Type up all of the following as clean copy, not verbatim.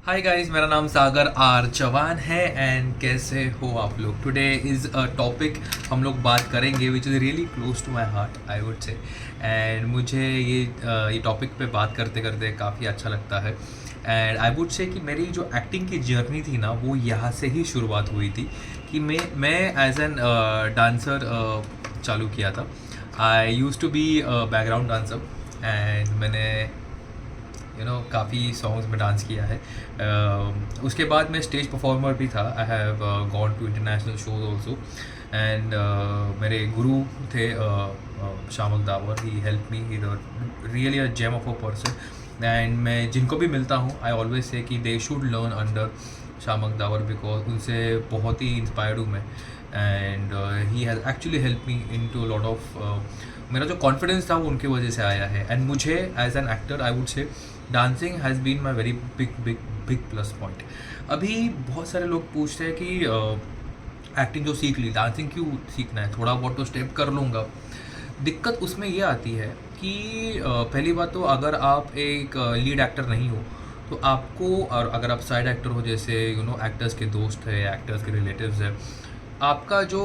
Hi guys, मेरा नाम सागर are Chauhan है एंड कैसे हो आप लोग। टुडे इज़ अ टॉपिक हम लोग बात करेंगे which is really close to my heart I would say. And मुझे ये टॉपिक पे बात करते करते काफ़ी अच्छा लगता है। एंड आई वुड से कि मेरी जो एक्टिंग की जर्नी थी ना, वो यहाँ से ही शुरुआत हुई थी कि मैं एज एन डांसर चालू किया था। I use to be background dancer and मैंने काफ़ी सॉन्ग्स में डांस किया है। उसके बाद मैं स्टेज परफॉर्मर भी था। I have gone to international shows also. And मेरे गुरु थे Shiamak Davar. He help me, he really a gem of a person. And मैं जिनको भी मिलता हूँ आई ऑलवेज से कि they should learn under Shiamak Davar because उनसे बहुत ही इंस्पायर्ड हूँ मैं। And he has actually help me in to lot of मेरा जो कॉन्फिडेंस था वो उनकी वजह से आया है। एंड मुझे as an actor I would say dancing has been my very big big big plus point. अभी बहुत सारे लोग पूछते हैं कि एक्टिंग जो सीख ली, डांसिंग क्यों सीखना है, थोड़ा बहुत तो स्टेप कर लूँगा। दिक्कत उसमें ये आती है कि पहली बात तो अगर आप एक लीड एक्टर नहीं हो तो आपको, और अगर आप साइड एक्टर हो जैसे एक्टर्स के दोस्त है या एक्टर्स के रिलेटिव्स है, आपका जो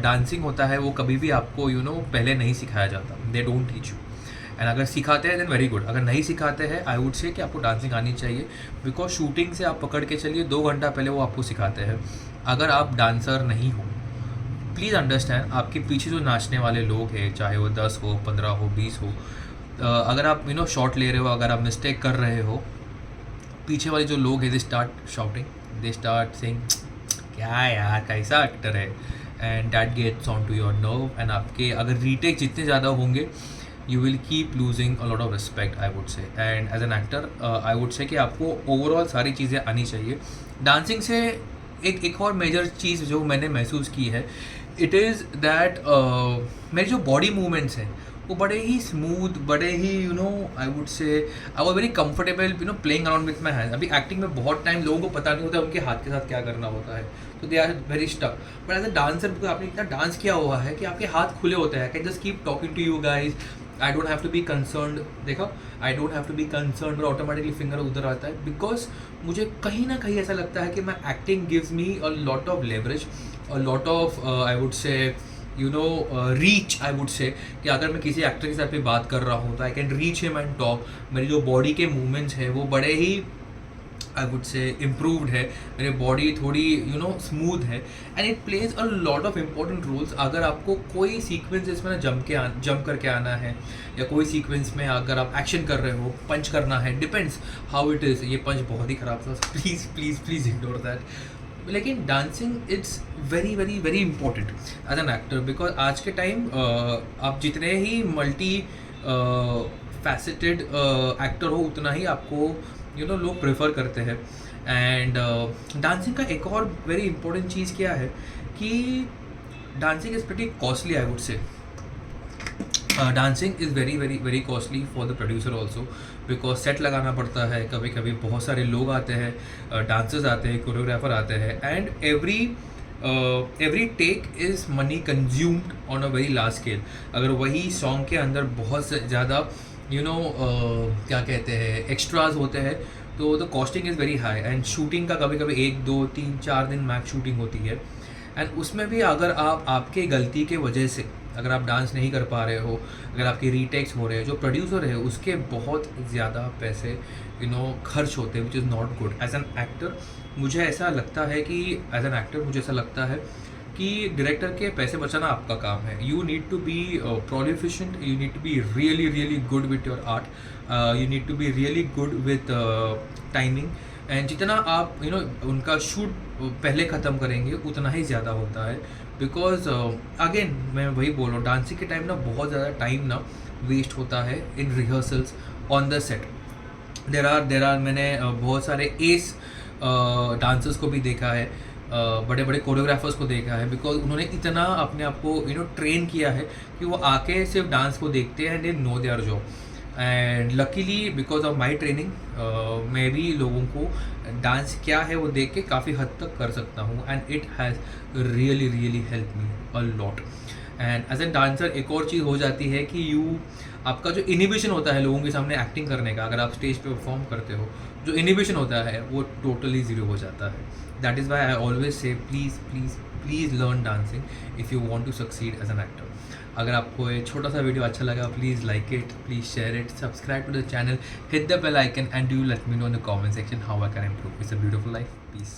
डांसिंग होता है वो कभी भी आपको पहले नहीं सिखाया जाता। They don't teach you. And अगर सिखाते हैं देन वेरी गुड। अगर नहीं सिखाते हैं आई वुड से कि आपको डांसिंग आनी चाहिए बिकॉज शूटिंग से आप पकड़ के चलिए 2 घंटा पहले वो आपको सिखाते हैं। अगर आप डांसर नहीं हो, प्लीज़ अंडरस्टैंड, आपके पीछे जो नाचने वाले लोग हैं, चाहे वो 10 हो, 15 हो, 20 हो, अगर आप शॉट ले रहे हो, अगर आप मिस्टेक कर रहे हो, पीछे वाले जो लोग हैं they start shouting, they start saying क्या यार कैसा एक्टर है। And that gets on to your nerve. And आपके अगर रीटेक जितने ज़्यादा होंगे you will keep losing a lot of respect I would say। and as an actor I would say कि आपको overall सारी चीज़ें आनी चाहिए। डांसिंग से एक और मेजर चीज़ जो मैंने महसूस की है, इट इज़ दैट मेरे जो बॉडी मूवमेंट्स हैं वो बड़े ही स्मूथ, बड़े ही आई वुड से I was very comfortable playing around with my hand. अभी एक्टिंग में बहुत टाइम लोगों को पता नहीं होता उनके हाथ के साथ क्या करना होता है, तो they are very stuck. But as a dancer because आपने इतना डांस किया हुआ है कि आपके हाथ खुले होते हैं। I can just keep talking to you guys, I don't have to be concerned. देखा, I don't have to be concerned और ऑटोमेटिकली फिंगर उधर आता है बिकॉज मुझे कहीं ना कहीं ऐसा लगता है कि मैं acting gives me a lot of leverage, a lot of I would से रीच। आई वुड से कि अगर मैं किसी एक्टर के साथ भी बात कर रहा हूँ तो I can reach him and talk. मेरी जो बॉडी के मूवमेंट्स हैं वो बड़े ही आई वुड से इम्प्रूव्ड है। मेरी बॉडी थोड़ी स्मूथ है and it plays a lot of important roles. अगर आपको कोई सीक्वेंस इसमें ना जंप करके आना है, या कोई सीक्वेंस में अगर आप एक्शन कर रहे हो, पंच करना है, डिपेंड्स हाउ इट इज़। ये पंच बहुत ही ख़राब था, please please please ignore that. लेकिन dancing it's very very very important as an actor because आज के टाइम आप जितने ही मल्टी फैसेटेड एक्टर हो उतना ही आपको लोग प्रेफर करते हैं। एंड डांसिंग का एक और वेरी इंपॉर्टेंट चीज़ क्या है कि dancing is pretty costly I would say. Dancing is very very very costly for the producer also because set लगाना पड़ता है। कभी कभी बहुत सारे लोग आते हैं, डांसर्स आते हैं, कोरियोग्राफर आते हैं, and every take is money consumed on a very large scale. अगर वही सॉन्ग के अंदर बहुत ज़्यादा क्या कहते हैं एक्स्ट्राज होते हैं तो the costing is very high. And shooting का कभी कभी 1 2 3 4 दिन मैक्स शूटिंग होती है। एंड उसमें भी अगर आप आपके गलती के वजह से अगर आप डांस नहीं कर पा रहे हो, अगर आपके रीटेक्स हो रहे हैं, जो प्रोड्यूसर है उसके बहुत ज़्यादा पैसे खर्च होते हैं which is not good. As an actor मुझे ऐसा लगता है कि एज एन एक्टर मुझे ऐसा लगता है कि डायरेक्टर के पैसे बचाना आपका काम है। You need to be proficient, you need to be really really good with your art, you need to be really good with timing. And जितना आप उनका शूट पहले ख़त्म करेंगे उतना ही ज़्यादा होता है बिकॉज अगेन मैं वही बोल रहा हूँ, डांसिंग के टाइम ना बहुत ज़्यादा टाइम ना वेस्ट होता है in rehearsals on the set. There are मैंने बहुत सारे एस डांसर्स को भी देखा है, बड़े बड़े कोरियोग्राफर्स को देखा है बिकॉज उन्होंने इतना अपने आप को ट्रेन किया है कि वो आके सिर्फ डांस को देखते हैं and they know their job. And luckily because of my training मैं भी लोगों को डांस क्या है वो देख के काफ़ी हद तक कर सकता हूँ and it has really really help me a lot. And as a dancer एक और चीज़ हो जाती है कि आपका जो इनिबिशन होता है लोगों के सामने एक्टिंग करने का, अगर आप स्टेज पे परफॉर्म करते हो, जो इनिबिशन होता है वो टोटली ज़ीरो हो जाता है. That is why I always say please please please learn dancing if you want to succeed as an actor. अगर आपको ये छोटा सा वीडियो अच्छा लगा, please like it, please share it, subscribe to the channel, hit the bell icon, and do let me know in the comment section how I can improve. It's a beautiful life. Peace.